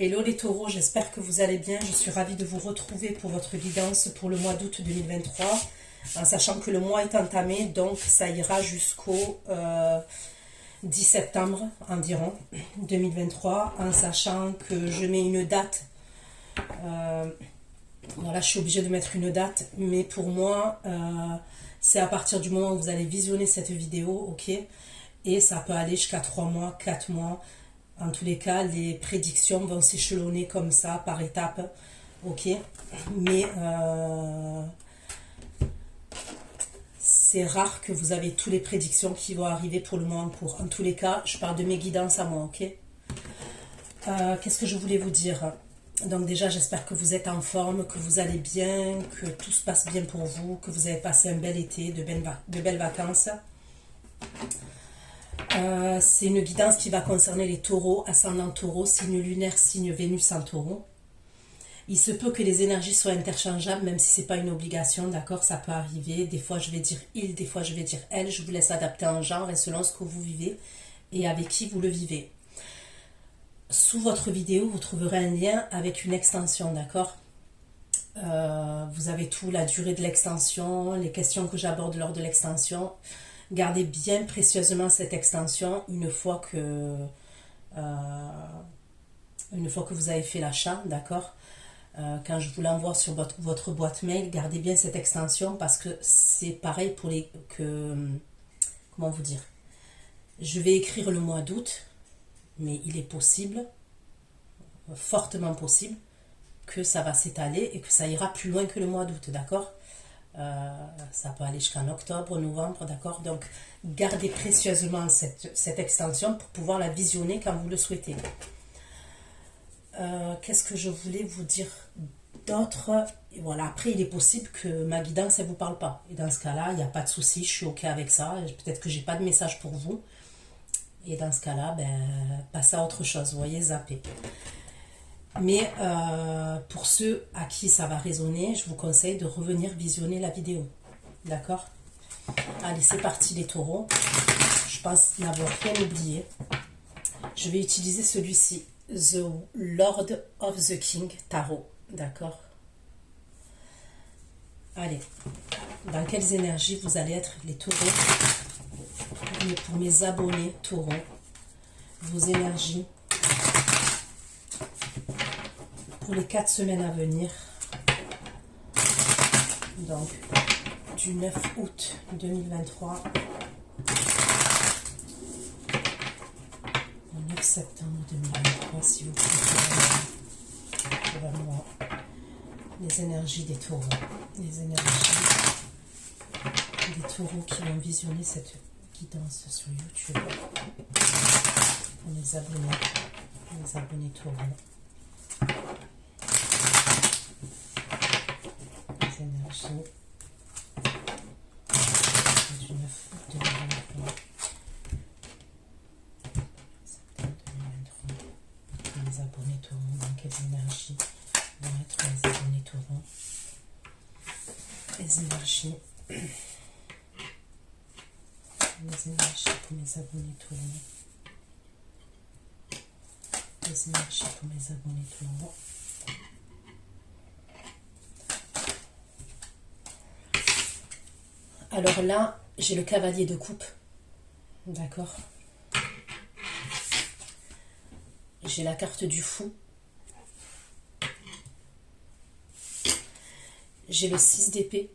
Hello les taureaux, j'espère que vous allez bien. Je suis ravie de vous retrouver pour votre guidance pour le mois d'août 2023. En sachant que le mois est entamé, donc ça ira jusqu'au 10 septembre environ 2023. En sachant que je mets une date. Voilà, je suis obligée de mettre une date. Mais pour moi, c'est à partir du moment où vous allez visionner cette vidéo, ok? Et ça peut aller jusqu'à 3 mois, 4 mois. En tous les cas, les prédictions vont s'échelonner comme ça, par étapes. Ok. Mais c'est rare que vous avez toutes les prédictions qui vont arriver pour le mois en cours. En tous les cas, je parle de mes guidances à moi, ok. Qu'est-ce que je voulais vous dire? Donc déjà, j'espère que vous êtes en forme, que vous allez bien, que tout se passe bien pour vous, que vous avez passé un bel été, de belles vacances. C'est une guidance qui va concerner les taureaux, ascendant taureau, signe lunaire, signe Vénus en taureau. Il se peut que les énergies soient interchangeables, même si ce n'est pas une obligation, d'accord, ça peut arriver. Des fois je vais dire il, des fois je vais dire elle, je vous laisse adapter en genre et selon ce que vous vivez et avec qui vous le vivez. Sous votre vidéo, vous trouverez un lien avec une extension, d'accord. Vous avez tout, la durée de l'extension, les questions que j'aborde lors de l'extension. Gardez bien précieusement cette extension une fois que vous avez fait l'achat, d'accord. Quand je vous l'envoie sur votre boîte mail, gardez bien cette extension parce que c'est pareil pour comment vous dire, je vais écrire le mois d'août, mais il est possible, fortement possible, que ça va s'étaler et que ça ira plus loin que le mois d'août, d'accord. Ça peut aller jusqu'en octobre, novembre, d'accord. Donc gardez précieusement cette extension pour pouvoir la visionner quand vous le souhaitez. Qu'est-ce que je voulais vous dire d'autre? Voilà, après il est possible que ma guidance elle vous parle pas et dans ce cas là il n'y a pas de souci, je suis ok avec ça. Peut-être que j'ai pas de message pour vous et dans ce cas là passez à autre chose, vous voyez, zappez. Mais pour ceux à qui ça va résonner, je vous conseille de revenir visionner la vidéo. D'accord? Allez, c'est parti les taureaux. Je pense n'avoir rien oublié. Je vais utiliser celui-ci, The Lord of the King Tarot. D'accord? Allez, dans quelles énergies vous allez être les taureaux? Pour mes abonnés taureaux, vos énergies pour les 4 semaines à venir, donc du 9 août 2023 au 9 septembre 2023, si vous préférez, vraiment, les énergies des taureaux, les énergies des taureaux qui vont visionner cette guidance sur YouTube, pour les abonnés taureaux. Les énergies du 9 août 2023, septembre 2023, les abonnés taureaux, dans quelles énergies vont être les abonnés taureaux, les énergies pour mes abonnés taureaux, les énergies pour mes abonnés taureaux. Alors là, j'ai le cavalier de coupe, d'accord. J'ai la carte du fou. J'ai le 6 d'épée.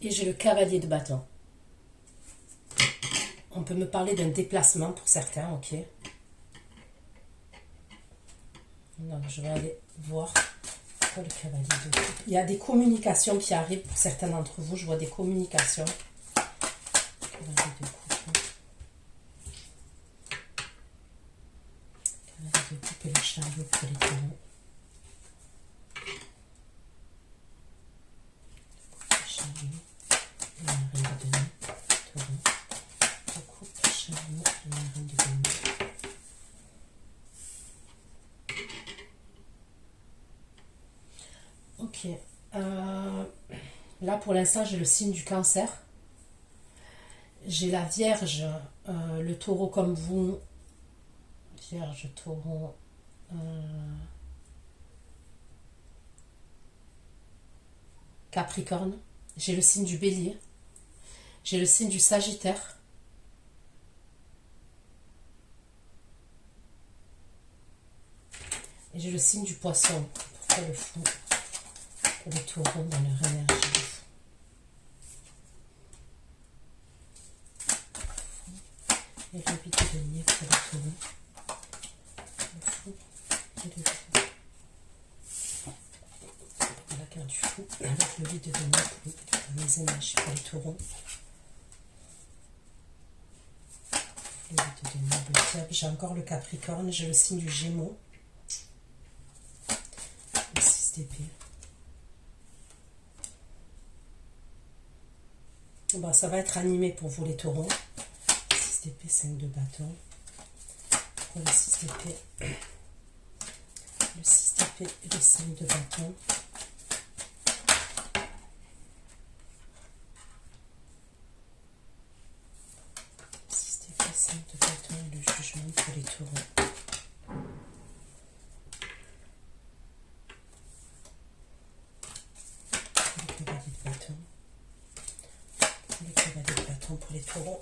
Et j'ai le cavalier de bâton. On peut me parler d'un déplacement pour certains, ok. Donc je vais aller voir. Le cavalier de coupe. Il y a des communications qui arrivent pour certains d'entre vous. Je vois des communications. Cavalier de coupe. Cavalier de coupe et le chariot pour les taureaux. Le chariot et la reine de denier. Taureau. De coupe, chariot et la reine de denier. Ok, là pour l'instant j'ai le signe du cancer, j'ai la Vierge, le taureau comme vous, Vierge, taureau, Capricorne. J'ai le signe du Bélier. J'ai le signe du Sagittaire. Et j'ai le signe du Poisson. Pour faire le fou. Pour les taureaux dans leur énergie. Et le 8 de denier pour les taureaux. Le fou. Et le fou. La carte du fou. Avec le 8 de denier pour les énergies pour les taureaux. Le 8 de denier, le diable. J'ai encore le Capricorne. J'ai le signe du Gémeaux. Le 6 d'épée. Bon, ça va être animé pour vous les taureaux. 6 d'épée, 5 de bâton. Pour le 6 d'épée. Le 6 d'épée et le 5 de bâton. Le 6 d'épée, 5 de bâton et le jugement pour les taureaux. Le cavalier de bâton. Le cavalier de bâton pour les taureaux.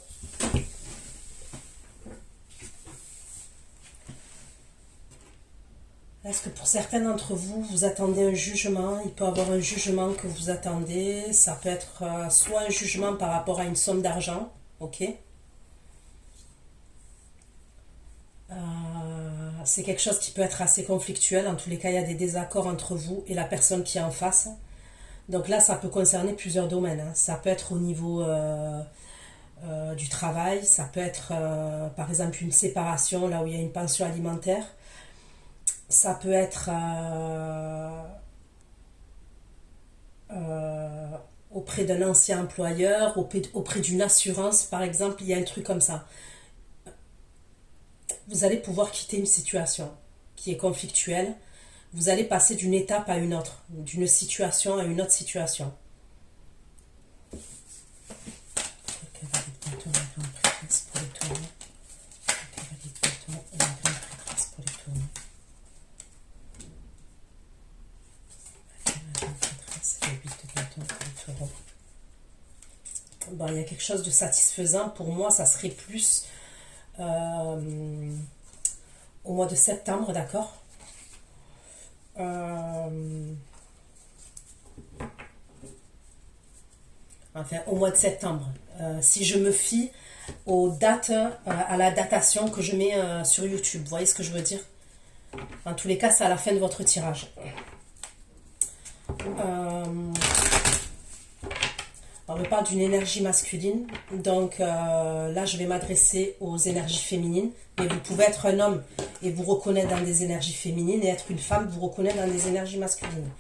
Est-ce que pour certains d'entre vous, vous attendez un jugement? Il peut y avoir un jugement que vous attendez. Ça peut être soit un jugement par rapport à une somme d'argent, ok? C'est quelque chose qui peut être assez conflictuel. En tous les cas, il y a des désaccords entre vous et la personne qui est en face. Donc là, ça peut concerner plusieurs domaines, hein. Ça peut être au niveau du travail. Ça peut être, par exemple, une séparation, là où il y a une pension alimentaire. Ça peut être auprès d'un ancien employeur, auprès d'une assurance, par exemple, il y a un truc comme ça. Vous allez pouvoir quitter une situation qui est conflictuelle. Vous allez passer d'une étape à une autre, d'une situation à une autre situation. Le cavalier de bâton et la grande prêtresse pour les taureaux. Le cavalier de bâton et la grande prêtresse pour les taureaux. Le 8 de bâton pour les taureaux. Bon, il y a quelque chose de satisfaisant. Pour moi, ça serait plus au mois de septembre, d'accord? Enfin, au mois de septembre. Si je me fie aux dates, à la datation que je mets sur YouTube. Vous voyez ce que je veux dire? En tous les cas, c'est à la fin de votre tirage. On me parle d'une énergie masculine, donc là je vais m'adresser aux énergies féminines, mais vous pouvez être un homme et vous reconnaître dans des énergies féminines, et être une femme, vous reconnaître dans des énergies masculines.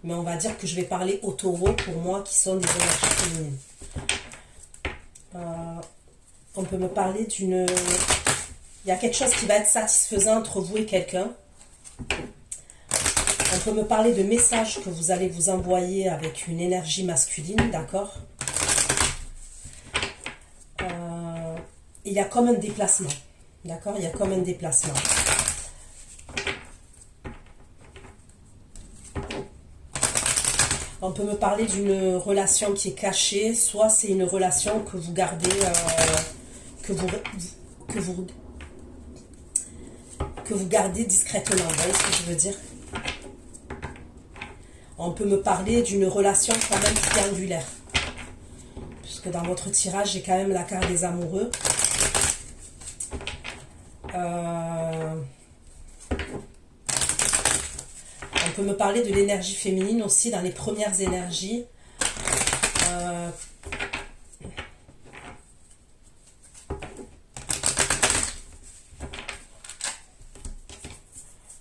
Mais on va dire que je vais parler aux taureaux, pour moi, qui sont des énergies féminines. On peut me parler d'une... Il y a quelque chose qui va être satisfaisant entre vous et quelqu'un. On peut me parler de messages que vous allez vous envoyer avec une énergie masculine, d'accord? Il y a comme un déplacement, d'accord? Il y a comme un déplacement. On peut me parler d'une relation qui est cachée, soit c'est une relation que vous gardez, que vous gardez discrètement, vous voyez ce que je veux dire? On peut me parler d'une relation quand même triangulaire. Puisque dans votre tirage, j'ai quand même la carte des amoureux. On peut me parler de l'énergie féminine aussi, dans les premières énergies.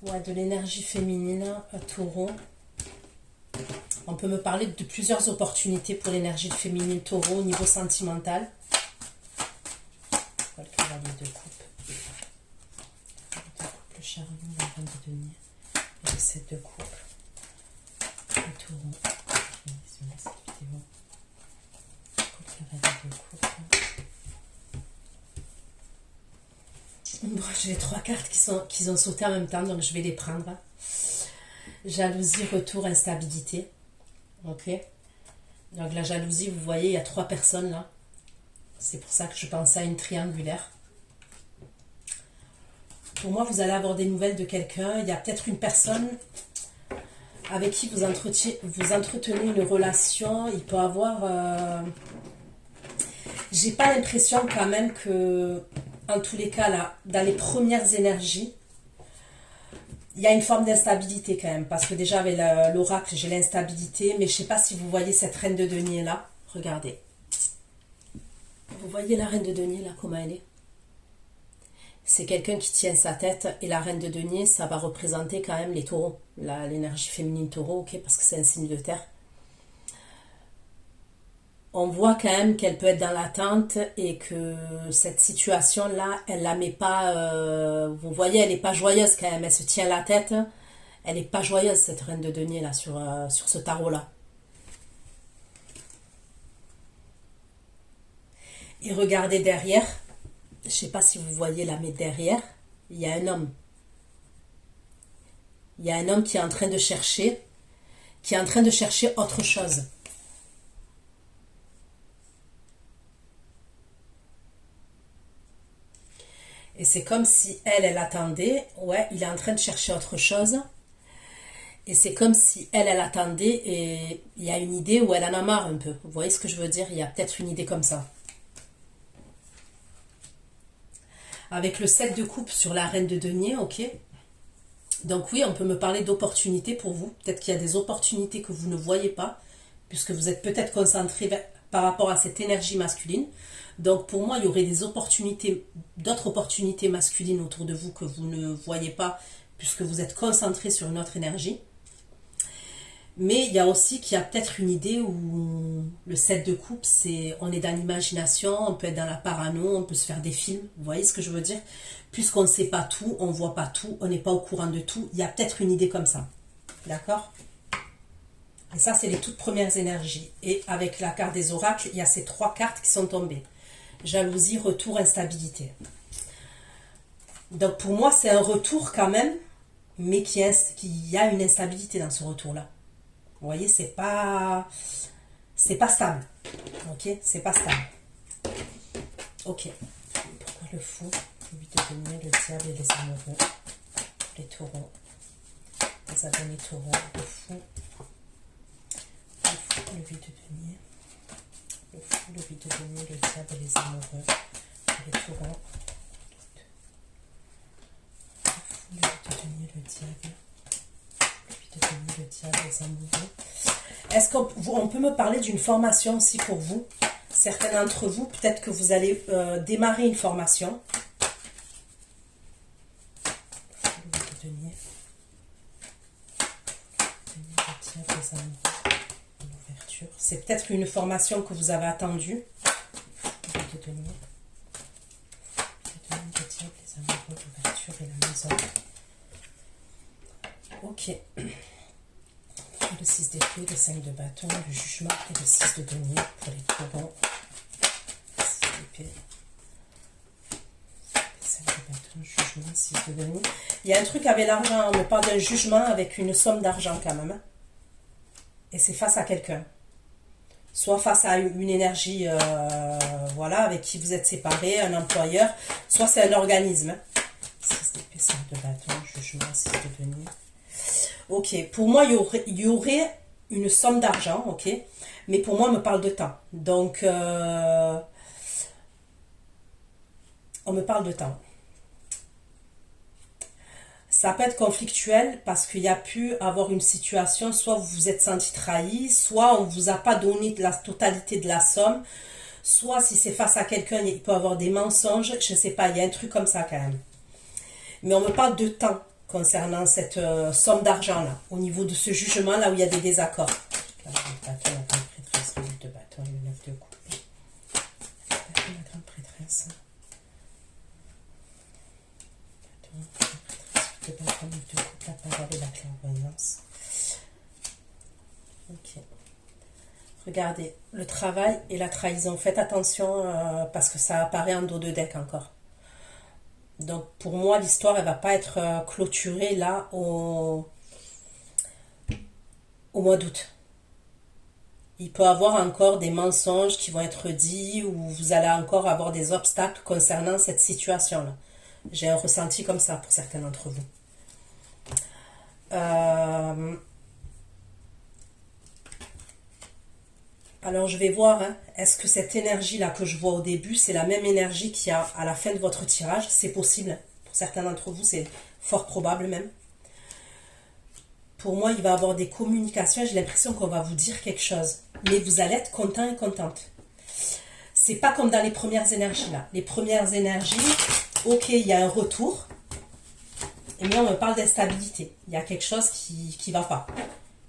Ouais, de l'énergie féminine, taureau. On peut me parler de plusieurs opportunités pour l'énergie féminine taureau au niveau sentimental. Le cavalier de coupe. Le chariot, la reine de denier. Et le 7 de coupe. Le taureau. Je vais isoler cette vidéo. Le cavalier de coupe. Bon, j'ai 3 cartes qui ont sauté en même temps, donc je vais les prendre. Jalousie, retour, instabilité. Ok. Donc la jalousie, vous voyez, il y a 3 personnes là. C'est pour ça que je pensais à une triangulaire. Pour moi, vous allez avoir des nouvelles de quelqu'un. Il y a peut-être une personne avec qui vous entretenez une relation. Il peut avoir... J'ai pas l'impression quand même que, en tous les cas, là, dans les premières énergies, il y a une forme d'instabilité quand même. Parce que déjà, avec l'oracle, j'ai l'instabilité. Mais je sais pas si vous voyez cette reine de denier là. Regardez. Vous voyez la reine de denier là, comment elle est? C'est quelqu'un qui tient sa tête. Et la reine de denier, ça va représenter quand même les taureaux. L'énergie féminine taureau, ok, parce que c'est un signe de terre. On voit quand même qu'elle peut être dans l'attente et que cette situation-là, elle la met pas... vous voyez, elle n'est pas joyeuse quand même. Elle se tient la tête. Elle n'est pas joyeuse, cette reine de denier là, sur ce tarot-là. Et regardez derrière. Je ne sais pas si vous voyez là, mais derrière, il y a un homme. Il y a un homme qui est en train de chercher autre chose. Et c'est comme si elle attendait. Ouais, il est en train de chercher autre chose. Et c'est comme si elle attendait et il y a une idée où elle en a marre un peu. Vous voyez ce que je veux dire? Il y a peut-être une idée comme ça. Avec le 7 de coupe sur la reine de denier, ok. Donc oui, on peut me parler d'opportunités pour vous. Peut-être qu'il y a des opportunités que vous ne voyez pas, puisque vous êtes peut-être concentré par rapport à cette énergie masculine. Donc pour moi, il y aurait des opportunités, d'autres opportunités masculines autour de vous que vous ne voyez pas, puisque vous êtes concentré sur une autre énergie. Mais il y a aussi qu'il y a peut-être une idée où le 7 de coupe, on est dans l'imagination, on peut être dans la parano, on peut se faire des films. Vous voyez ce que je veux dire? Puisqu'on ne sait pas tout, on ne voit pas tout, on n'est pas au courant de tout, il y a peut-être une idée comme ça. D'accord? Et ça, c'est les toutes premières énergies. Et avec la carte des oracles, il y a ces 3 cartes qui sont tombées. Jalousie, retour, instabilité. Donc pour moi, c'est un retour quand même, mais qui y a une instabilité dans ce retour-là. Vous voyez, c'est pas stable. Ok, c'est pas stable. Ok. Pourquoi le fou, le 8 de denier, le diable et les amoureux, les taureaux, les abonnés taureaux, le fou, le 8 de denier, le fou, le 8 de denier, le diable et les amoureux, les taureaux, le fou, le 8 de denier, le diable. Le diable, les amoureux. Est-ce qu'on peut me parler d'une formation aussi pour vous? Certains d'entre vous, peut-être que vous allez démarrer une formation. Le denier, le diable, les amoureux, l'ouverture. C'est peut-être une formation que vous avez attendue. Le denier, le diable, les amoureux, l'ouverture et la maison. Ok. Le 6 d'épée, le 5 de bâton, le jugement et le 6 de denier pour les taureaux. 6 d'épée, 5 de bâton, jugement, 6 de denier. Il y a un truc avec l'argent, on me parle d'un jugement avec une somme d'argent quand même. Et c'est face à quelqu'un. Soit face à une énergie voilà, avec qui vous êtes séparés, un employeur, soit c'est un organisme. 6 d'épée, 5 de bâton, jugement, 6 de denier. Ok, pour moi, il y aurait une somme d'argent, ok, mais pour moi, on me parle de temps. Donc, on me parle de temps. Ça peut être conflictuel parce qu'il y a pu avoir une situation, soit vous vous êtes senti trahi, soit on ne vous a pas donné la totalité de la somme, soit si c'est face à quelqu'un, il peut y avoir des mensonges, je ne sais pas, il y a un truc comme ça quand même. Mais on me parle de temps concernant cette somme d'argent là, au niveau de ce jugement là où il y a des désaccords. La grande bâton, la grande prêtresse, le 8 de bâton, le 9 de coupe. La grande prêtresse. La prêtresse, le bâton, le 8 de coupe, la parole et la clairvoyance. Ok. Regardez, le travail et la trahison. Faites attention parce que ça apparaît en dos de deck encore. Donc pour moi, l'histoire, elle va pas être clôturée là au mois d'août. Il peut y avoir encore des mensonges qui vont être dits ou vous allez encore avoir des obstacles concernant cette situation-là. J'ai un ressenti comme ça pour certains d'entre vous. Alors je vais voir, hein, est-ce que cette énergie-là que je vois au début, c'est la même énergie qu'il y a à la fin de votre tirage? C'est possible. Pour certains d'entre vous, c'est fort probable même. Pour moi, il va y avoir des communications. J'ai l'impression qu'on va vous dire quelque chose. Mais vous allez être content et contente. C'est pas comme dans les premières énergies là. Les premières énergies, ok, il y a un retour. Mais on me parle d'instabilité. Il y a quelque chose qui ne va pas.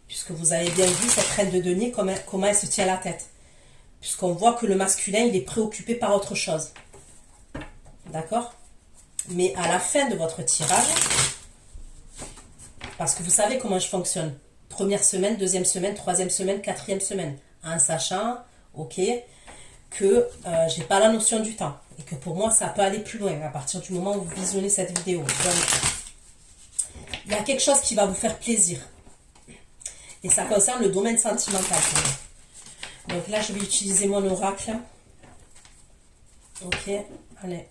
Puisque vous avez bien vu cette reine de denier, comment elle se tient la tête. Puisqu'on voit que le masculin, il est préoccupé par autre chose. D'accord? Mais à la fin de votre tirage, parce que vous savez comment je fonctionne. Première semaine, deuxième semaine, troisième semaine, quatrième semaine. En sachant, ok, que j'ai pas la notion du temps. Et que pour moi, ça peut aller plus loin à partir du moment où vous visionnez cette vidéo. Donc, il y a quelque chose qui va vous faire plaisir. Et ça concerne le domaine sentimental. Donc là, je vais utiliser mon oracle. Ok, allez.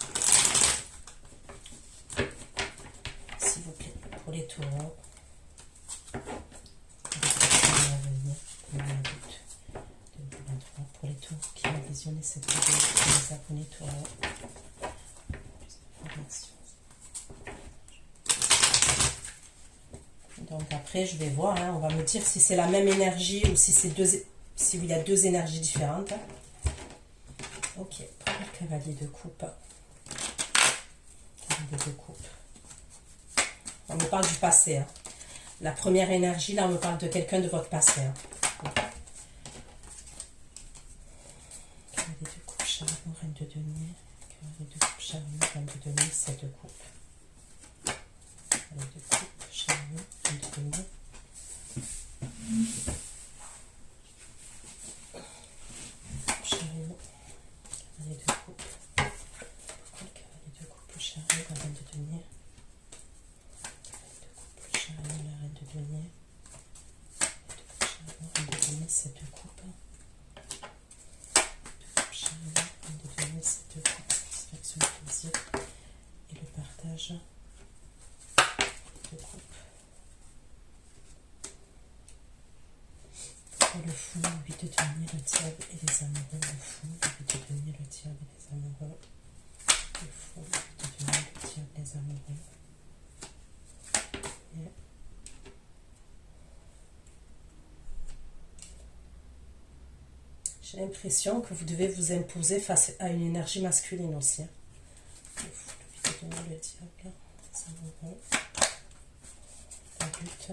S'il vous plaît, pour les taureaux. Pour les taureaux qui ont visionné cette vidéo, les abonnés taureaux. Donc après, je vais voir, hein, on va me dire si c'est la même énergie ou si c'est il y a deux énergies différentes. Ok, premier cavalier de coupe. Cavalier de coupe. On me parle du passé. Hein. La première énergie, là, on me parle de quelqu'un de votre passé. Hein. Cavalier de coupe, chariot, reine de denier. Cavalier de coupe, chariot, reine de denier, 7 de coupe. Cavalier de coupe, chariot, reine de denier. Chariot, cavalier de coupe. Pourquoi le cavalier de coupe, chariot, la reine de denier? Chariot, la reine de denier. Chariot, reine de denier, 7 de coupe. Chariot, reine de denier, 7 de coupe. Satisfaction, plaisir et le partage de coupe. Pour le fou, 8 de denier, le diable et les amoureux. Le fou, 8 de denier, le diable et les amoureux. Le fou, 8 de denier, le diable et les amoureux. Et j'ai l'impression que vous devez vous imposer face à une énergie masculine aussi. Le fou, le 8 de denier, le diable, les amoureux. La lutte.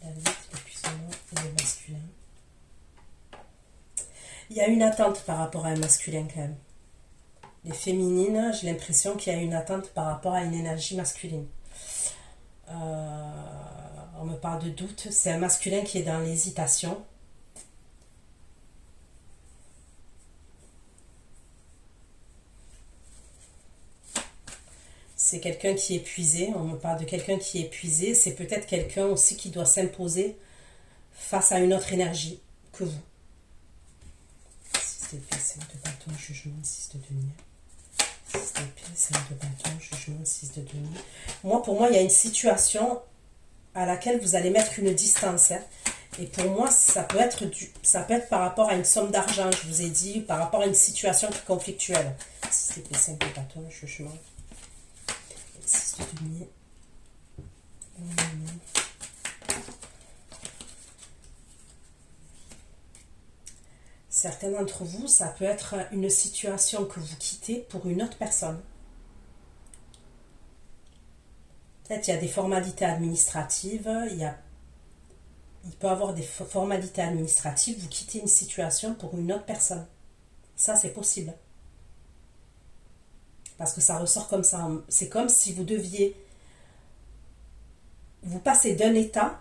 La lutte, l'épuisement et le masculin. Il y a une attente par rapport à un masculin quand même. Les féminines, j'ai l'impression qu'il y a une attente par rapport à une énergie masculine. On me parle de doute. C'est un masculin qui est dans l'hésitation. C'est quelqu'un qui est épuisé. On me parle de quelqu'un qui est épuisé. C'est peut-être quelqu'un aussi qui doit s'imposer face à une autre énergie que vous. 6 d'épée, 5 de bâton, jugement, 6 de denier. 6 d'épée, 5 de bâton, jugement, 6 de denier. Pour moi, il y a une situation à laquelle vous allez mettre une distance. Hein. Et pour moi, ça peut être par rapport à une somme d'argent, je vous ai dit, par rapport à une situation qui est conflictuelle. 6 d'épée, 5 de bâton, jugement. 6 de denier. Certains d'entre vous, ça peut être une situation que vous quittez pour une autre personne. Peut-être il y a des formalités administratives, il peut y avoir des formalités administratives, vous quittez une situation pour une autre personne. Ça, c'est possible. Parce que ça ressort comme ça. C'est comme si vous deviez vous passer d'un état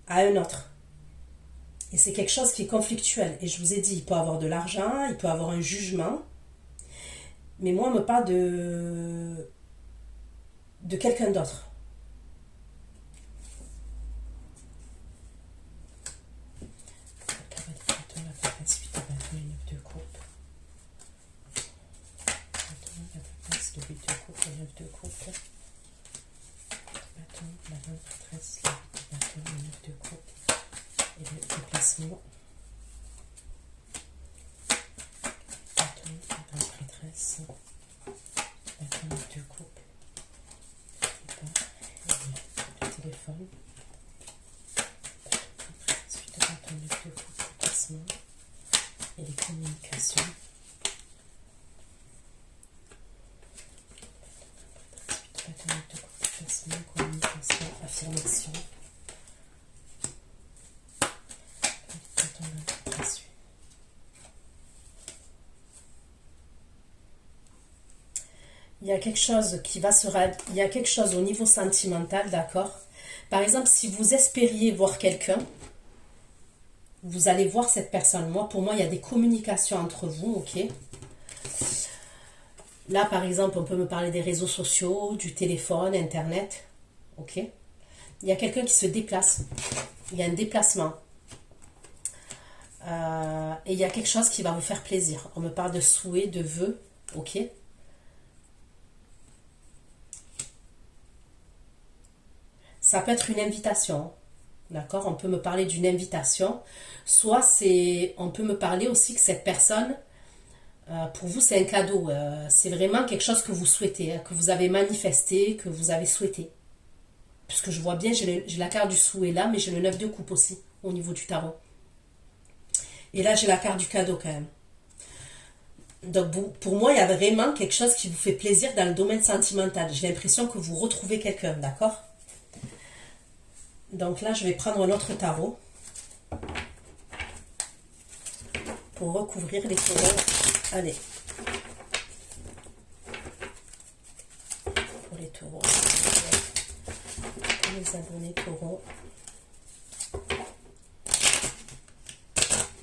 à un autre. Et c'est quelque chose qui est conflictuel. Et je vous ai dit, il peut avoir de l'argent, il peut avoir un jugement. Mais moi, on me parle de quelqu'un d'autre. Le 8 de coupe, le 9 de coupe, bâton, la reine prêtresse, le 8 de bâton, le 9 de coupe et le déplacement. Bâton, la reine prêtresse, bâton, 9 de coupe, et le téléphone. Bâton, prêtresse, 8 de bâton, 9 de coupe, déplacement et les communications. Communication, affirmation. Il y a quelque chose qui va il y a quelque chose au niveau sentimental, d'accord? Par exemple, si vous espériez voir quelqu'un, vous allez voir cette personne. Moi, pour moi, il y a des communications entre vous, ok? Là, par exemple, on peut me parler des réseaux sociaux, du téléphone, Internet. Ok? Il y a quelqu'un qui se déplace. Il y a un déplacement. Et il y a quelque chose qui va vous faire plaisir. On me parle de souhaits, de vœux. Ok? Ça peut être une invitation. D'accord? On peut me parler d'une invitation. Soit on peut me parler aussi que cette personne... pour vous, c'est un cadeau. C'est vraiment quelque chose que vous souhaitez, que vous avez manifesté, que vous avez souhaité. Puisque je vois bien, j'ai la carte du souhait là, mais j'ai le 9 de coupe aussi, au niveau du tarot. Et là, j'ai la carte du cadeau quand même. Donc, pour moi, il y a vraiment quelque chose qui vous fait plaisir dans le domaine sentimental. J'ai l'impression que vous retrouvez quelqu'un, d'accord? Donc là, je vais prendre un autre tarot pour recouvrir les taureaux. Allez. Pour les taureaux. Pour les abonnés taureaux.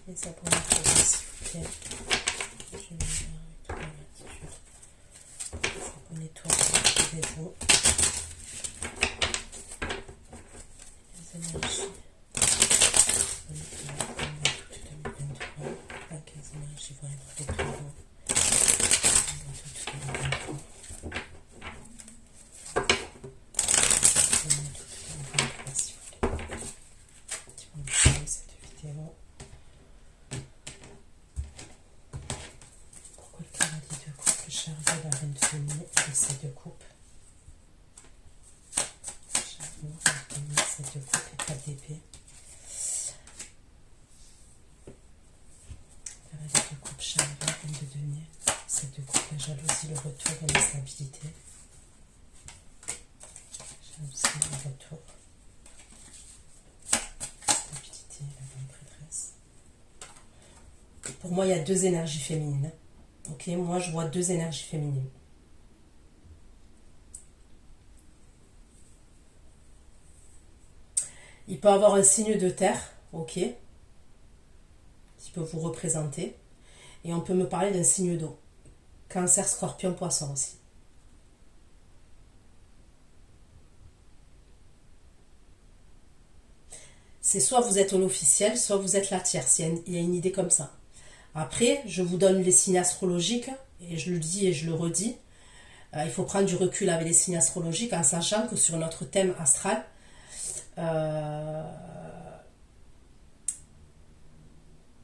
Les abonnés taureaux, s'il vous plaît. Je vais mettre avec toi là-dessus. Les abonnés taureaux, suivez-vous. Les énergies. Énergies vont être les taureaux. Pourquoi le cavalier de coupe, le chariot, la reine de denier et le 7 de coupe? Chariot, la reine de denier, 7 de coupe et 4 d'épée. Cavalier de coupe, chariot, reine de denier, 7 de coupe, la jalousie, le retour et l'instabilité. Jalousie, le retour. Stabilité, la bonne prêtresse. Pour moi, il y a deux énergies féminines. Ok, moi je vois deux énergies féminines. Il peut avoir un signe de terre, ok, qui peut vous représenter. Et on peut me parler d'un signe d'eau. Cancer, scorpion, poisson aussi. C'est soit vous êtes l'officiel, soit vous êtes la tierce. Il y a une idée comme ça. Après, je vous donne les signes astrologiques, et je le dis et je le redis. Il faut prendre du recul avec les signes astrologiques en sachant que sur notre thème astral,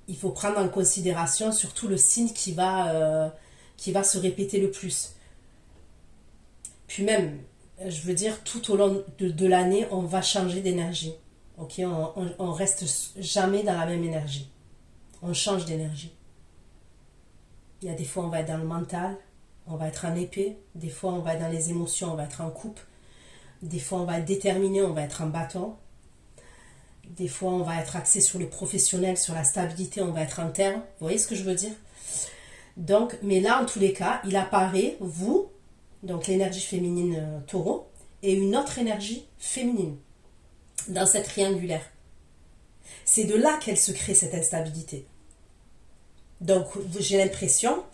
il faut prendre en considération surtout le signe qui va se répéter le plus. Puis même, je veux dire, tout au long de l'année, on va changer d'énergie. Ok, on reste jamais dans la même énergie. On change d'énergie. Il y a des fois, on va être dans le mental, on va être en épée. Des fois, on va être dans les émotions, on va être en coupe. Des fois, on va être déterminé, on va être en bâton. Des fois, on va être axé sur le professionnel, sur la stabilité, on va être en terre. Vous voyez ce que je veux dire? Donc, mais là, en tous les cas, il apparaît, vous, donc l'énergie féminine taureau, et une autre énergie féminine dans cette triangulaire. C'est de là qu'elle se crée cette instabilité. Donc, j'ai l'impression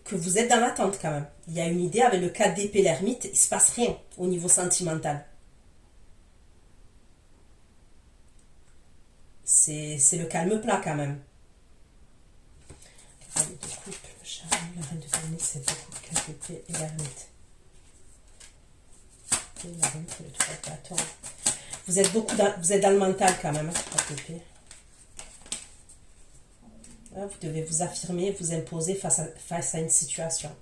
que vous êtes dans l'attente quand même. Il y a une idée avec le 4 d'épée, l'ermite, il ne se passe rien au niveau sentimental. C'est le calme plat quand même. Cavalier de coupe, le chariot, la reine de damier, 7 de coupe, 4 d'épée et l'ermite. Et la reine, c'est le 3 de bâton. Vous êtes dans le mental quand même, 4 d'épée. Vous devez vous affirmer, vous imposer face à une situation.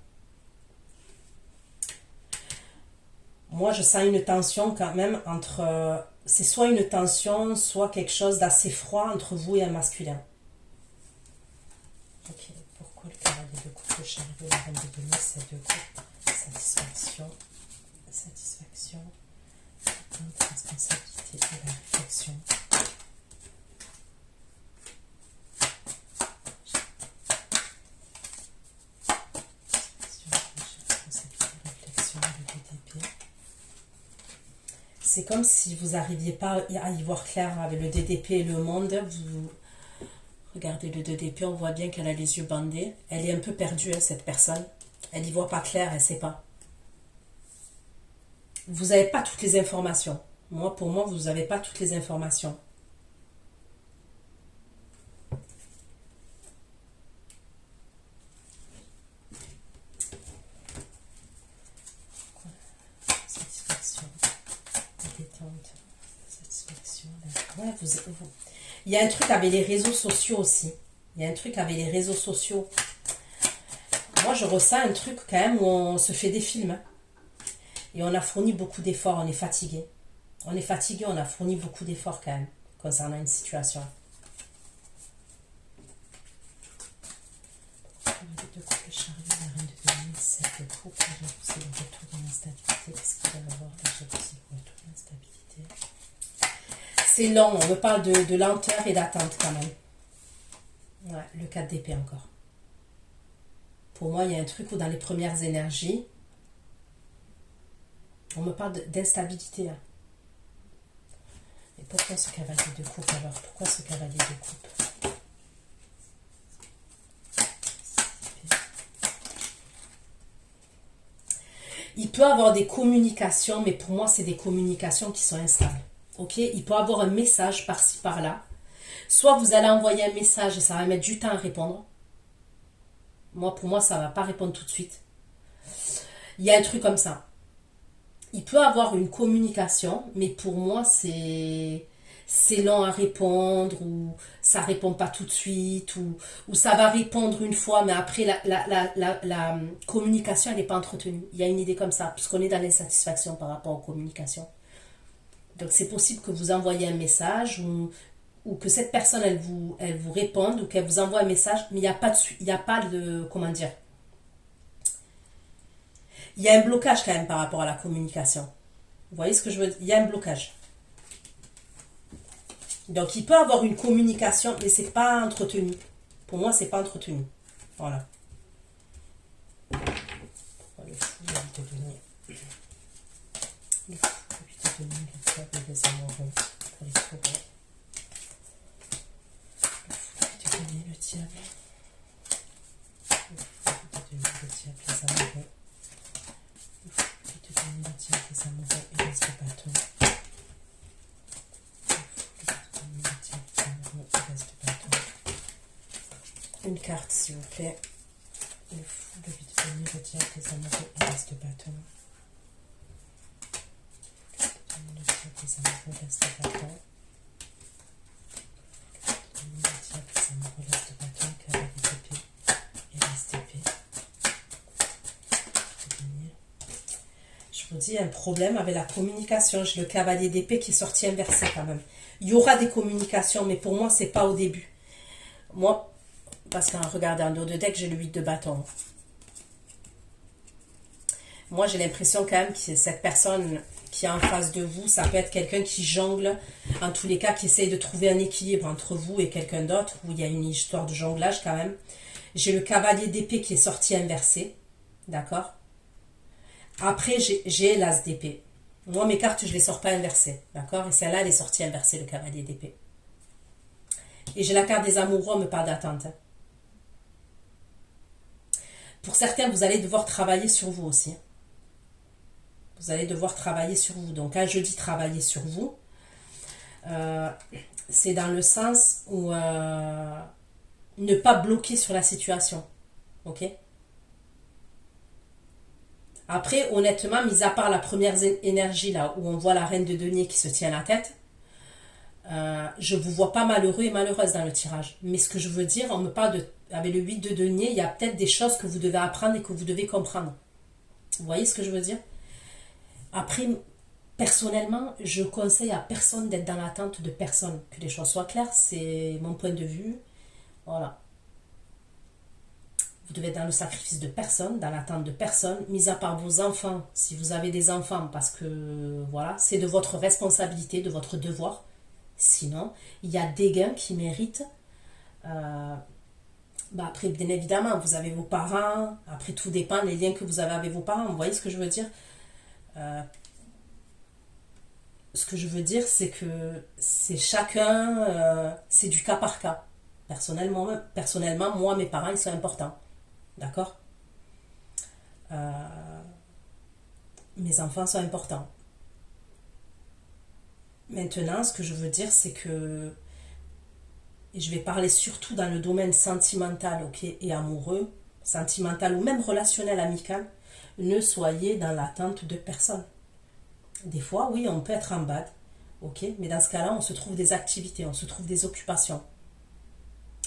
Moi, je sens une tension quand même entre... c'est soit une tension, soit quelque chose d'assez froid entre vous et un masculin. Ok, pourquoi le cavalier de coupe, le chariot, la reine de damier, 7 de coupe, satisfaction, responsabilité et la réflexion. C'est comme si vous n'arriviez pas à y voir clair avec le DDP et le monde. Vous regardez le 2 d'épée, on voit bien qu'elle a les yeux bandés. Elle est un peu perdue, hein, cette personne. Elle n'y voit pas clair, elle ne sait pas. Vous n'avez pas toutes les informations. Pour moi, vous n'avez pas toutes les informations. Satisfaction, détente, satisfaction. Ouais, il y a un truc avec les réseaux sociaux aussi. Il y a un truc avec les réseaux sociaux. Moi, je ressens un truc quand même où on se fait des films. Hein. Et on a fourni beaucoup d'efforts, on est fatigué. On est fatigué, on a fourni beaucoup d'efforts quand même, concernant une situation. De coupe, le chariot, la reine de damier, 7 de coupe, la jalousie, le retour de l'instabilité. Qu'est-ce qu'il va y avoir? La jalousie, le retour de l'instabilité. C'est long, on me parle de lenteur et d'attente quand même. Ouais, le 4 d'épée encore. Pour moi, il y a un truc où dans les premières énergies, on me parle d'instabilité. Hein. Et pourquoi ce cavalier de coupe alors? Pourquoi ce cavalier de coupe? Il peut avoir des communications, mais pour moi, c'est des communications qui sont instables. Ok? Il peut avoir un message par-ci, par-là. Soit vous allez envoyer un message et ça va mettre du temps à répondre. Pour moi, ça ne va pas répondre tout de suite. Il y a un truc comme ça. Il peut avoir une communication, mais pour moi, c'est lent à répondre, ou ça répond pas tout de suite, ou ça va répondre une fois, mais après, la communication, elle n'est pas entretenue. Il y a une idée comme ça, puisqu'on est dans l'insatisfaction par rapport aux communications. Donc, c'est possible que vous envoyez un message, ou que cette personne, elle vous réponde, ou qu'elle vous envoie un message, mais il n'y a pas de, comment dire, il y a un blocage quand même par rapport à la communication. Vous voyez ce que je veux dire? Il y a un blocage. Donc, il peut avoir une communication, mais c'est pas entretenu. Pour moi, c'est pas entretenu. Voilà. Pourquoi le fou de donner? Le fou de donner le diable des amoureux pour les trouver. Le fou de donner le diable. Le fou de donner le diable des amoureux. Le fou de donner le diable des amoureux et les bâtons. Une carte, s'il vous plaît. Le fou de donner le diable des amoureux et l'as de bâton. Le diable des amoureux, l'as de bâton. Le diable des amoureux, l'as de bâton, cavalier d'épée et l'as d'épée. Je vous dis, un problème avec la communication. J'ai le cavalier d'épée qui est sorti inversé quand même. Il y aura des communications, mais pour moi, c'est pas au début. Moi, parce qu'en regardant en dos de deck, j'ai le 8 de bâton. Moi, j'ai l'impression quand même que cette personne qui est en face de vous, ça peut être quelqu'un qui jongle, en tous les cas, qui essaye de trouver un équilibre entre vous et quelqu'un d'autre, où il y a une histoire de jonglage quand même. J'ai le cavalier d'épée qui est sorti inversé, d'accord? Après, j'ai l'as d'épée. Moi, mes cartes, je ne les sors pas inversées, d'accord? Et celle-là, elle est sortie inversée, le cavalier d'épée. Et j'ai la carte des amoureux, on me parle d'attente. Pour certains, vous allez devoir travailler sur vous aussi. Vous allez devoir travailler sur vous. Donc, quand je dis travailler sur vous, c'est dans le sens où ne pas bloquer sur la situation. Ok? Après, honnêtement, mis à part la première énergie, là, où on voit la reine de denier qui se tient la tête, je vous vois pas malheureux et malheureuse dans le tirage. Mais ce que je veux dire, on me parle de... Avec le 8 de denier, il y a peut-être des choses que vous devez apprendre et que vous devez comprendre. Vous voyez ce que je veux dire? Après, personnellement, je conseille à personne d'être dans l'attente de personne. Que les choses soient claires, c'est mon point de vue. Voilà. Vous devez être dans le sacrifice de personne, dans l'attente de personne, mis à part vos enfants, si vous avez des enfants, parce que voilà, c'est de votre responsabilité, de votre devoir. Sinon, il y a des gains qui méritent. Après, bien évidemment, vous avez vos parents. Après, tout dépend des liens que vous avez avec vos parents. Vous voyez ce que je veux dire? Ce que je veux dire, c'est que c'est chacun, c'est du cas par cas. Personnellement, moi, mes parents, ils sont importants. D'accord? Mes enfants sont importants. Maintenant, ce que je veux dire, c'est que, et je vais parler surtout dans le domaine sentimental, ok, et amoureux, sentimental ou même relationnel, amical, ne soyez dans l'attente de personne. Des fois, oui, on peut être en bad, ok, mais dans ce cas-là, on se trouve des activités, on se trouve des occupations.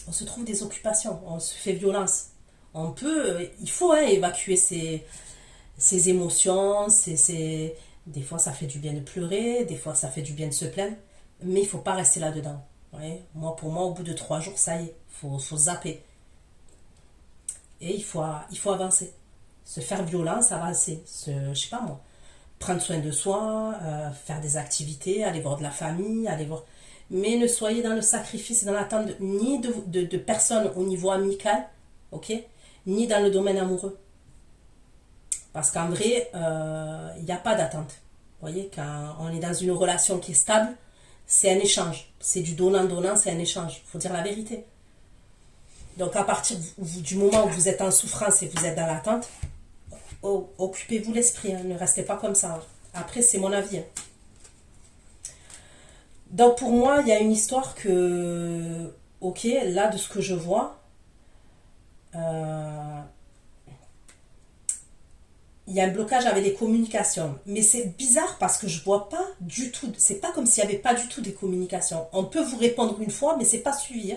On se trouve des occupations, on se fait violence. On peut, il faut évacuer ses émotions, des fois ça fait du bien de pleurer, des fois ça fait du bien de se plaindre, mais il ne faut pas rester là-dedans. Ouais. Pour moi, au bout de 3 jours, ça y est, faut zapper. Et il faut avancer. Se faire violence, avancer. Je sais pas moi, prendre soin de soi, faire des activités, aller voir de la famille, aller voir... Mais ne soyez dans le sacrifice et dans l'attente ni de personnes au niveau amical, ok, ni dans le domaine amoureux. Parce qu'en vrai, il n'y a pas d'attente. Vous voyez, quand on est dans une relation qui est stable, c'est un échange. C'est du donnant-donnant, c'est un échange. Il faut dire la vérité. Donc à partir du moment où vous êtes en souffrance et vous êtes dans l'attente, occupez-vous l'esprit, ne restez pas comme ça. Après, c'est mon avis. Donc pour moi, il y a une histoire que, ok, là de ce que je vois, il y a un blocage avec les communications. Mais c'est bizarre parce que je vois pas du tout, c'est pas comme s'il n'y avait pas du tout des communications. On peut vous répondre une fois, mais c'est pas suivi.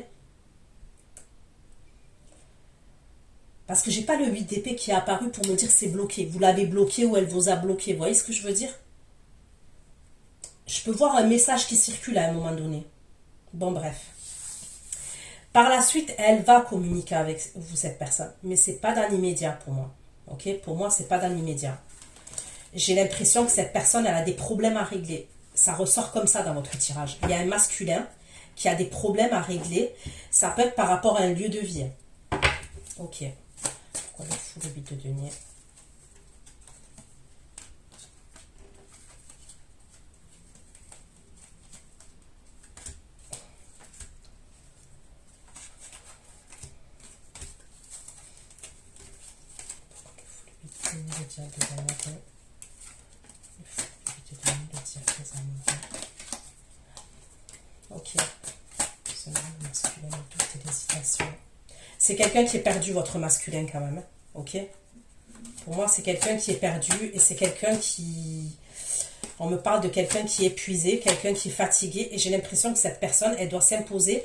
Parce que j'ai pas le 8 d'épée qui est apparu pour me dire c'est bloqué. Vous l'avez bloqué ou elle vous a bloqué. Vous voyez ce que je veux dire? Je peux voir un message qui circule à un moment donné. Bon, bref. Par la suite, elle va communiquer avec vous, cette personne. Mais c'est pas dans l'immédiat pour moi. Ok? Pour moi, c'est pas dans l'immédiat. J'ai l'impression que cette personne, elle a des problèmes à régler. Ça ressort comme ça dans votre tirage. Il y a un masculin qui a des problèmes à régler. Ça peut être par rapport à un lieu de vie. Ok. Pourquoi le fou le 8 de denier? Ok. C'est quelqu'un qui est perdu, votre masculin, quand même. Ok. Pour moi, c'est quelqu'un qui est perdu et c'est quelqu'un qui... On me parle de quelqu'un qui est épuisé, quelqu'un qui est fatigué et j'ai l'impression que cette personne, elle doit s'imposer.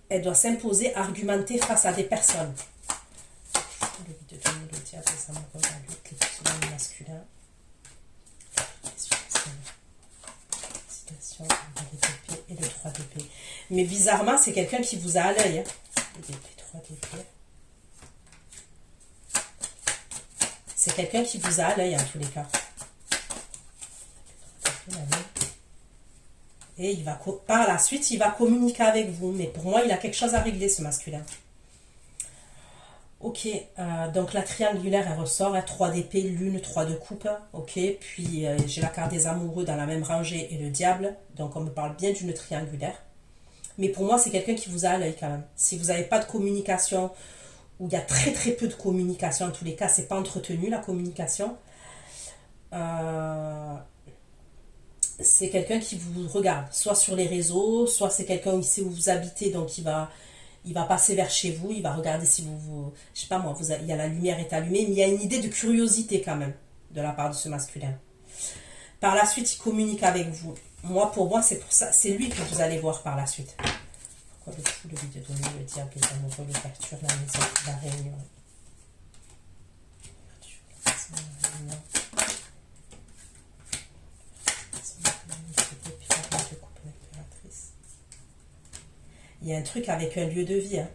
Elle doit s'imposer, argumenter face à des personnes. Le 8 de denier, le diable, ça me regarde le masculin. Citation, le d'épée et le 3 d'épée. Mais bizarrement, c'est quelqu'un qui vous a à l'œil. Le 3 d'épée. C'est quelqu'un qui vous a à l'œil en tous les cas. Et il va, par la suite, il va communiquer avec vous. Mais pour moi, il a quelque chose à régler, ce masculin. Ok, donc la triangulaire, elle ressort. 3 d'épée, lune, 3 de coupe. Ok, puis j'ai la carte des amoureux dans la même rangée et le diable. Donc on me parle bien d'une triangulaire. Mais pour moi, c'est quelqu'un qui vous a à l'œil quand même. Si vous n'avez pas de communication où il y a très très peu de communication, en tous les cas, c'est pas entretenu la communication. C'est quelqu'un qui vous regarde, soit sur les réseaux, soit c'est quelqu'un où il sait où vous habitez, donc il va passer vers chez vous, il va regarder si je sais pas moi, il y a la lumière est allumée, mais il y a une idée de curiosité quand même, de la part de ce masculin. Par la suite, il communique avec vous. Moi, pour moi, c'est pour ça, c'est lui que vous allez voir par la suite. Pourquoi le fou, le vide de donner, le diable, les amoureux, le facture, la maison, la réunion. Il y a un truc avec un lieu de vie. Hein.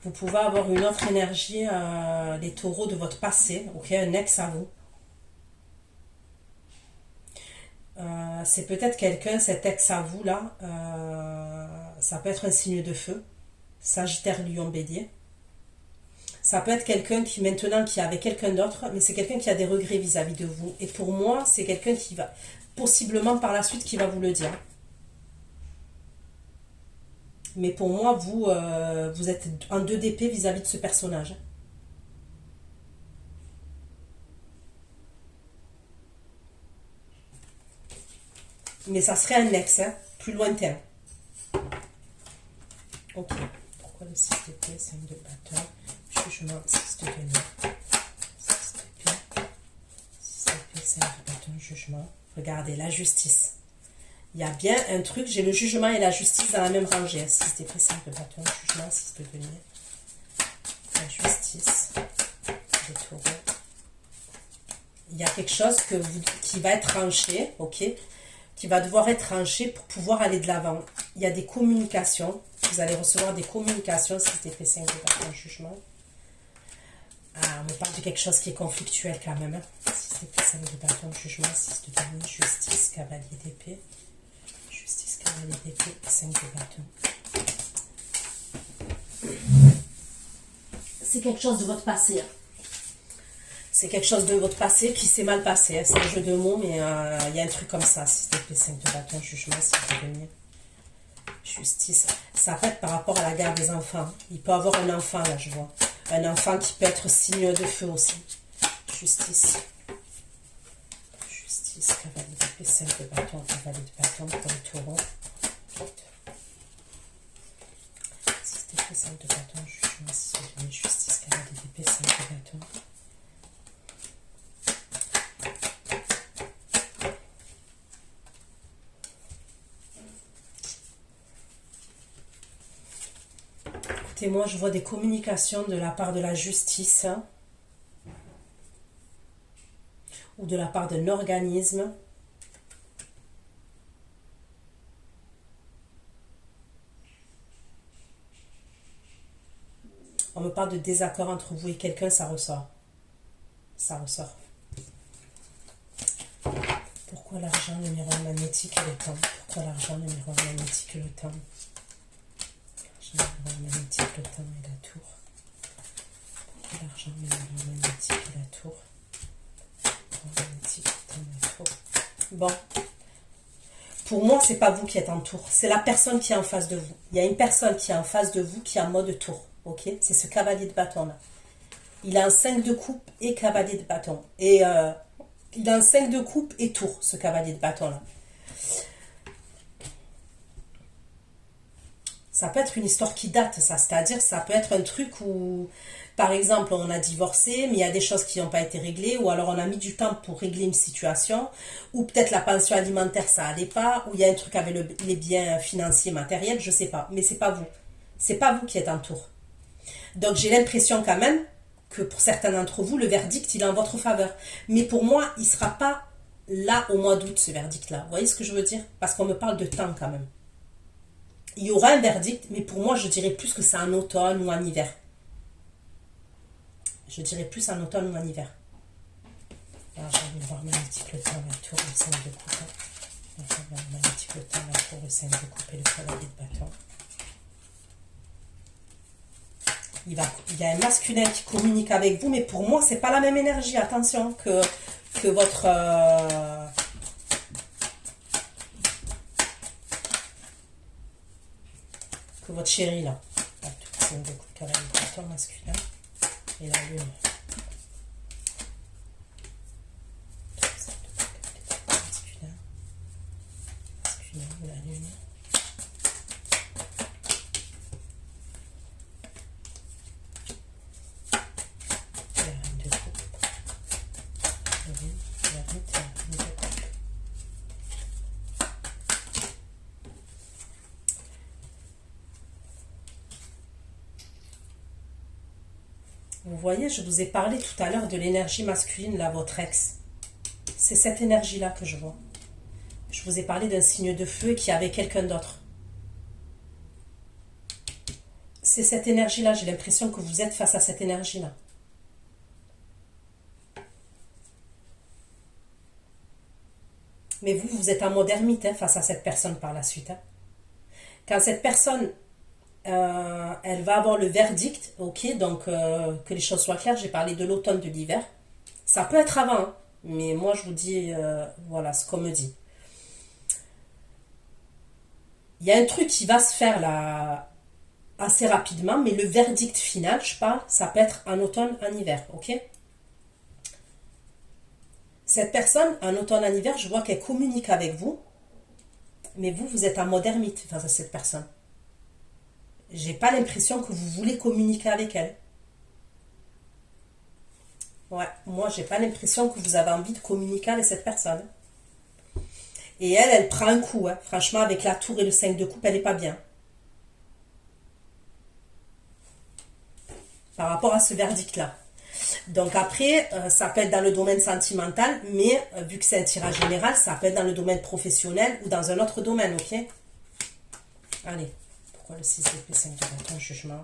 Vous pouvez avoir une autre énergie, les taureaux de votre passé, ok, un ex à vous. C'est peut-être quelqu'un, cet ex à vous là, ça peut être un signe de feu, Sagittaire, Lion, Bélier. Ça peut être quelqu'un qui maintenant qui est avec quelqu'un d'autre, mais c'est quelqu'un qui a des regrets vis-à-vis de vous. Et pour moi, c'est quelqu'un qui va, possiblement par la suite, qui va vous le dire. Mais pour moi, vous êtes en 2 d'épée vis-à-vis de ce personnage. Mais ça serait un ex, hein, plus lointain. Ok. Pourquoi le 6 d'épée, 5 de bâton, jugement, 6 de denier, 6 d'épée, 6 d'épée, 5 de bâton, jugement. Regardez, la justice. Il y a bien un truc, j'ai le jugement et la justice dans la même rangée. 6 d'épée, 5 de bâton, jugement, 6 de denier, la justice, les taureaux. Il y a quelque chose qui va être tranché, ok, qui va devoir être tranché pour pouvoir aller de l'avant. Il y a des communications. Vous allez recevoir des communications, 6 d'épée, 5 de bâton, jugement. Ah, on me parle de quelque chose qui est conflictuel quand même. Hein. 6 d'épée, 5 de bâton, jugement, 6 de denier, justice, cavalier d'épée. Justice, cavalier d'épée, 5 de bâton. C'est quelque chose de votre passé. Hein. C'est quelque chose de votre passé qui s'est mal passé. Hein. C'est un jeu de mots, mais il y a un truc comme ça. 6 d'épée, 5 de bâton, jugement, 6 de denier. Justice. Ça peut être par rapport à la garde des enfants. Il peut avoir un enfant, là, je vois. Un enfant qui peut être signe de feu aussi. Justice. Justice, cavalier d'épée, 5 de bâton, cavalier de bâton pour le taureau. 6 d'épée, 5 de bâton, jugement, 6 de denier, justice, cavalier d'épée, 5 de bâton. Et moi, je vois des communications de la part de la justice hein, ou de la part d'un organisme. On me parle de désaccord entre vous et quelqu'un, ça ressort. Ça ressort. Pourquoi l'argent, le miroir magnétique et le temps? Pourquoi l'argent, le miroir magnétique et le temps? L'argent, le magnétique, le temps et la tour. L'argent, le magnétique et la tour. Magnétique, le temps et la tour. Bon. Pour moi, c'est pas vous qui êtes en tour. C'est la personne qui est en face de vous. Il y a une personne qui est en face de vous qui est en mode tour. Ok? C'est ce cavalier de bâton là. Il a un 5 de coupe et cavalier de bâton. Et il a un 5 de coupe et tour, ce cavalier de bâton là. Ça peut être une histoire qui date, ça. C'est-à-dire, ça peut être un truc où, par exemple, on a divorcé, mais il y a des choses qui n'ont pas été réglées, ou alors on a mis du temps pour régler une situation, ou peut-être la pension alimentaire, ça n'allait pas, ou il y a un truc avec les biens financiers, matériels, je ne sais pas. Mais c'est pas vous. C'est pas vous qui êtes en tour. Donc, j'ai l'impression quand même que pour certains d'entre vous, le verdict, il est en votre faveur. Mais pour moi, il ne sera pas là au mois d'août, ce verdict-là. Vous voyez ce que je veux dire? Parce qu'on me parle de temps quand même. Il y aura un verdict, mais pour moi, je dirais plus que c'est en automne ou en hiver. Je dirais plus en automne ou en hiver. Alors, je vais voir magnétique, le temps, la tour, le 5 de coupe. On va mettre un petit peu de temps là pour le 5 de coupe et le cavalier de bâton. Il y a un masculin qui communique avec vous, mais pour moi, c'est pas la même énergie, attention, que votre... que votre chéri, là. C'est une coupe cavalier de bâton masculin. Et la lune. Masculin. Masculin ou la lune. Vous voyez, je vous ai parlé tout à l'heure de l'énergie masculine, là, votre ex. C'est cette énergie-là que je vois. Je vous ai parlé d'un signe de feu qui avait quelqu'un d'autre. C'est cette énergie-là, j'ai l'impression que vous êtes face à cette énergie-là. Mais vous, vous êtes en mode ermite hein, face à cette personne par la suite. Hein. Quand cette personne, elle va avoir le verdict, ok, donc que les choses soient claires, j'ai parlé de l'automne, de l'hiver. Ça peut être avant, hein, mais moi je vous dis, voilà ce qu'on me dit. Il y a un truc qui va se faire là assez rapidement, mais le verdict final, je parle, ça peut être en automne, en hiver, ok? Cette personne, en automne, en hiver, je vois qu'elle communique avec vous, mais vous, vous êtes en mode ermite face à cette personne. J'ai pas l'impression que vous voulez communiquer avec elle. Ouais, moi, j'ai pas l'impression que vous avez envie de communiquer avec cette personne. Et elle prend un coup, hein. Franchement, avec la tour et le 5 de coupe, elle est pas bien. Par rapport à ce verdict-là. Donc après, ça peut être dans le domaine sentimental, mais vu que c'est un tirage général, ça peut être dans le domaine professionnel ou dans un autre domaine, ok? Allez, pourquoi le 6 d'épée, 5 de bâton, jugement,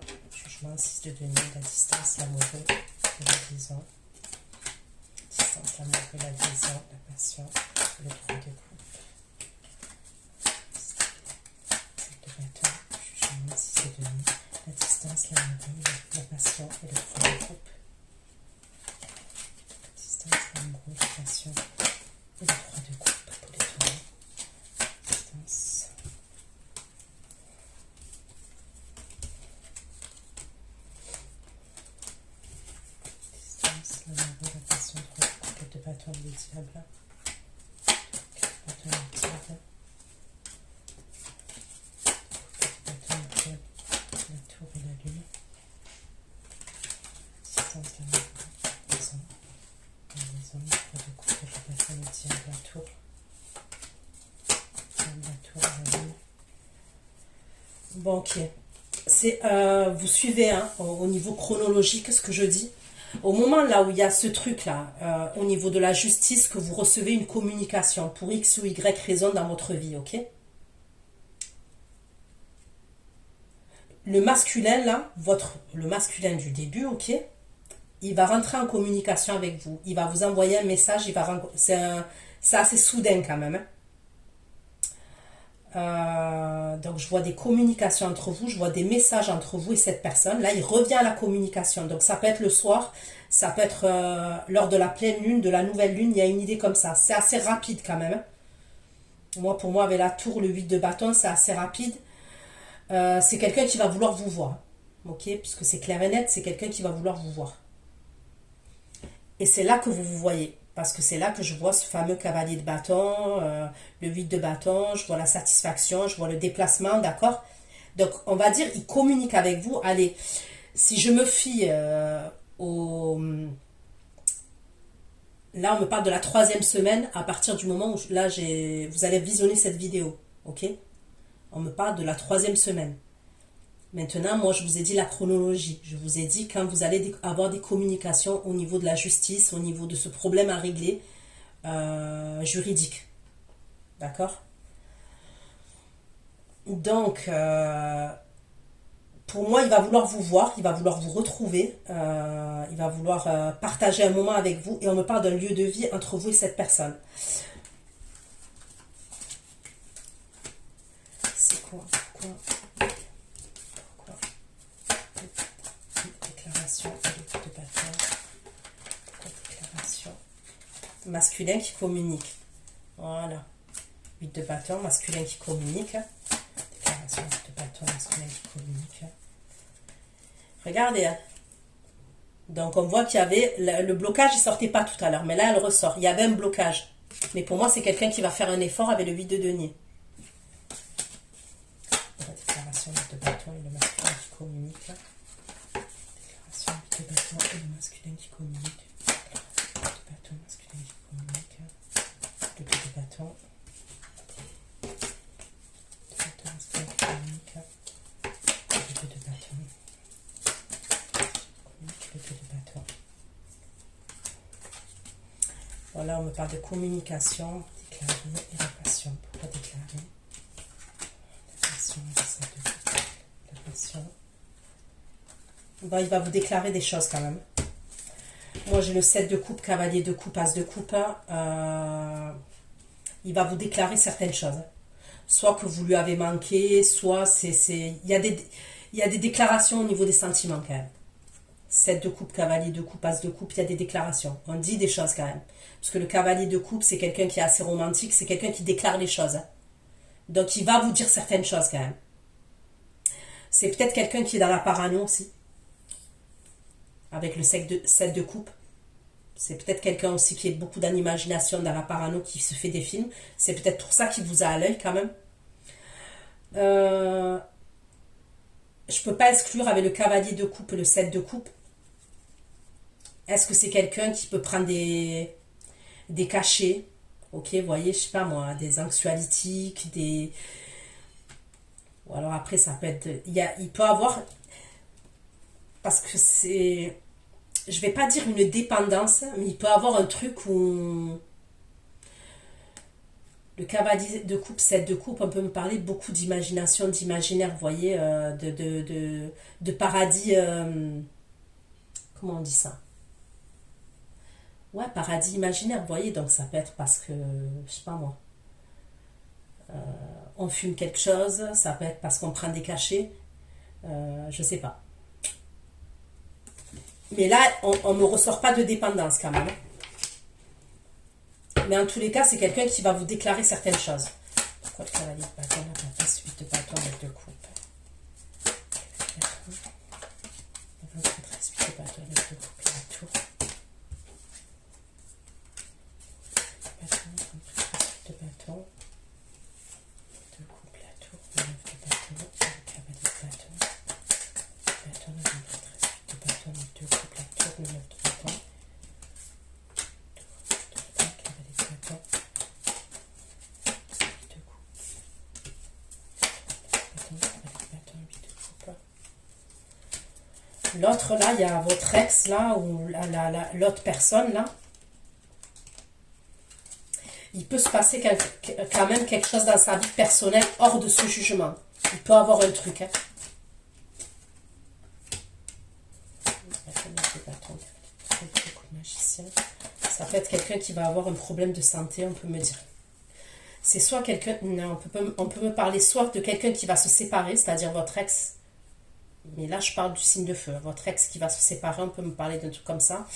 6 de denier, la distance, l'amoureux, la liaison, distance, l'amoureux, la liaison, la passion, le 3 de coupe, 5 de bâton, jugement, 6 de denier, la distance, l'amoureux, la passion et le 3 de coupe. L'amoureux, la passion et le 3 de coupe pour les tourner. Distance. Distance, l'amoureux, la passion, 3 de coupe, de bâton, le diable. Bâton, le diable. Bâton, le diable. La tour et la lune. Distance, l'amoureux. Bon, ok. Vous suivez hein, au niveau chronologique ce que je dis. Au moment là où il y a ce truc là, au niveau de la justice, que vous recevez une communication pour X ou Y raison dans votre vie, ok? Le masculin là, le masculin du début, ok? Il va rentrer en communication avec vous. Il va vous envoyer un message. C'est assez soudain quand même. Hein. Donc je vois des communications entre vous. Je vois des messages entre vous et cette personne. Là, il revient à la communication. Donc ça peut être le soir. Ça peut être lors de la pleine lune, de la nouvelle lune. Il y a une idée comme ça. C'est assez rapide quand même. Hein. Pour moi, avec la tour, le 8 de bâton, c'est assez rapide. C'est quelqu'un qui va vouloir vous voir. Ok? Puisque c'est clair et net, c'est quelqu'un qui va vouloir vous voir. Et c'est là que vous vous voyez. Parce que c'est là que je vois ce fameux cavalier de bâton, le 8 de bâton, je vois la satisfaction, je vois le déplacement, d'accord? Donc, on va dire, il communique avec vous. Allez, si je me fie au... Là, on me parle de la 3e semaine, à partir du moment où, là, vous allez visionner cette vidéo, ok? On me parle de la 3e semaine. Maintenant, moi, je vous ai dit la chronologie. Je vous ai dit quand vous allez avoir des communications au niveau de la justice, au niveau de ce problème à régler juridique. D'accord? Donc, pour moi, il va vouloir vous voir, il va vouloir vous retrouver, il va vouloir partager un moment avec vous. Et on me parle d'un lieu de vie entre vous et cette personne. Pourquoi déclaration de bâton. Déclaration masculin qui communique. Voilà. 8 de bâton, masculin qui communique. Déclaration de bâton, masculin qui communique. Regardez. Hein. Donc on voit qu'il y avait le blocage, il sortait pas tout à l'heure, mais là elle ressort. Il y avait un blocage. Mais pour moi, c'est quelqu'un qui va faire un effort avec le 8 de denier. La déclaration de bâton et le masculin qui communique. Déclaration de bâton et le masculin qui communique. De bâton, masculin qui communique. Le 2 de bâton. De bâton, masculin qui communique. Le 2 de bâton. Le 2 de bâton. Voilà, on me parle de communication, déclarer et répression. Pourquoi déclarer? Répression. Bon, il va vous déclarer des choses quand même. Moi, j'ai le 7 de coupe, cavalier de coupe, as de coupe. Il va vous déclarer certaines choses. Soit que vous lui avez manqué, soit il y a des déclarations au niveau des sentiments quand même. 7 de coupe, cavalier de coupe, as de coupe, il y a des déclarations. On dit des choses quand même. Parce que le cavalier de coupe, c'est quelqu'un qui est assez romantique, c'est quelqu'un qui déclare les choses. Donc il va vous dire certaines choses quand même. C'est peut-être quelqu'un qui est dans la parano aussi. Avec le 7 de coupe. C'est peut-être quelqu'un aussi qui a beaucoup d'imagination dans la parano, qui se fait des films. C'est peut-être pour ça qu'il vous a à l'œil quand même. Je ne peux pas exclure avec le cavalier de coupe et le 7 de coupe. Est-ce que c'est quelqu'un qui peut prendre des cachets? Ok, vous voyez, je sais pas moi, des anxiolytiques, des... Ou alors après, ça peut être... Il peut avoir... Parce que c'est... Je vais pas dire une dépendance, mais il peut avoir un truc où... Le cavalier de coupe, 7 de coupe, on peut me parler beaucoup d'imagination, d'imaginaire, vous voyez, de paradis... comment on dit ça? Ouais, paradis imaginaire, vous voyez, donc ça peut être parce que, je sais pas moi, on fume quelque chose, ça peut être parce qu'on prend des cachets, je sais pas. Mais là, on ne me ressort pas de dépendance quand même. Mais en tous les cas, c'est quelqu'un qui va vous déclarer certaines choses. Pourquoi le cavalier de bâton, la passe 8 de bâton avec 2 coupes? 8 de bâton avec 2 coupes et la tour. De bâton, 2 coupes, la tour, 9 de bâton, le cavalier de bâton, bâton, 8 de bâton, 2 coupes, la tour, le 9 de bâton, cavalier de bâton, 2 coupes, bâton, 8 de coupes. L'autre là, il y a votre ex là, ou l'autre personne là. Il peut se passer quand même quelque chose dans sa vie personnelle hors de ce jugement. Il peut avoir un truc. Hein. Ça peut être quelqu'un qui va avoir un problème de santé, on peut me dire. C'est soit quelqu'un... Non, on peut me parler soit de quelqu'un qui va se séparer, c'est-à-dire votre ex. Mais là, je parle du signe de feu. Votre ex qui va se séparer, on peut me parler d'un truc comme ça.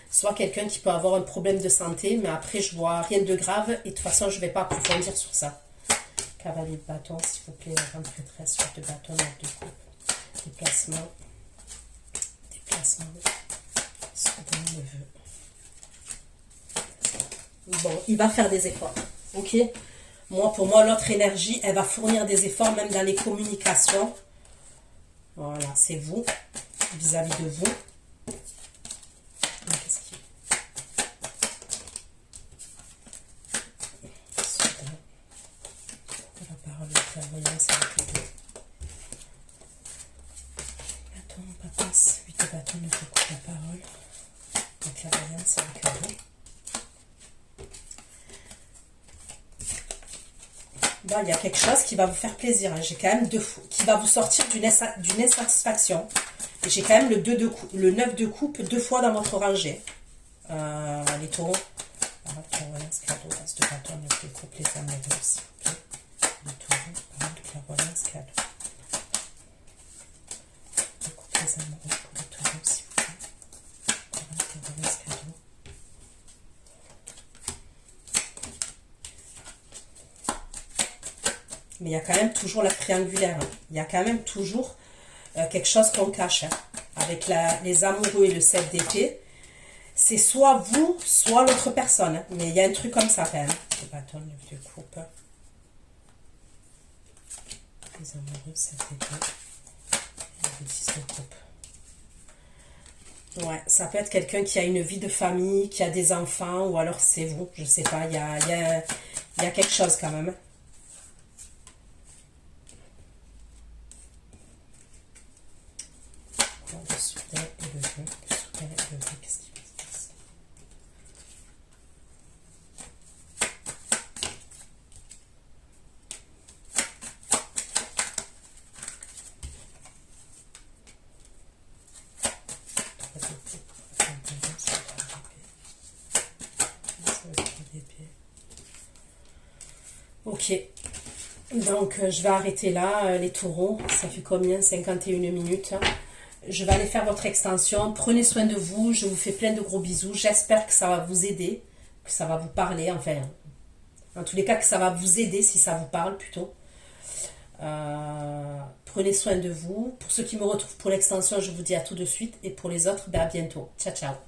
Soit quelqu'un qui peut avoir un problème de santé, mais après je vois rien de grave et de toute façon je ne vais pas approfondir sur ça. Cavalier de bâton, s'il vous plaît, grande prêtresse, 8 de bâton, 9 de coupe, déplacement, soudain neveu. Bon, il va faire des efforts, ok? Pour moi, l'autre énergie, elle va fournir des efforts même dans les communications. Voilà, c'est vous, vis-à-vis de vous. Qu'est-ce qui... La parole de clairvoyance avec les deux. Bâton, papasse, 8 de bâton, ne coupe la parole. La clairvoyance avec les deux. Bon, il y a quelque chose qui va vous faire plaisir. Hein. J'ai quand même qui va vous sortir d'une insatisfaction. J'ai quand même le 9 de coupe 2 fois dans votre rangée. Les taureaux. Clairvoyance, cadeau, as de bâton, 9 de coupe, les âmes, les deux aussi. Le taureau, parole, clairvoyance, calme. Le couple des amoureux pour le taureau, s'il vous plaît. Parole, clairvoyance, cadeau. Mais il y a quand même toujours la triangulaire. Hein. Il y a quand même toujours quelque chose qu'on cache. Hein. Avec les amoureux et le 7 d'épée, c'est soit vous, soit l'autre personne. Hein. Mais il y a un truc comme ça quand même. Le bâton, le vieux coupe. Les amoureux, 7 d'épée. Et le 10 de coupe. Ouais, ça peut être quelqu'un qui a une vie de famille, qui a des enfants, ou alors c'est vous. Je sais pas, il y a quelque chose quand même. Le soudain et le jeu. Le soudain et le jeu, qu'est-ce qui se passe? Ok. Donc, je vais arrêter là, les taureaux. Ça fait combien? 51 minutes. Je vais aller faire votre extension. Prenez soin de vous. Je vous fais plein de gros bisous. J'espère que ça va vous aider, que ça va vous parler. Enfin, en tous les cas, que ça va vous aider si ça vous parle plutôt. Prenez soin de vous. Pour ceux qui me retrouvent pour l'extension, je vous dis à tout de suite. Et pour les autres, ben à bientôt. Ciao, ciao.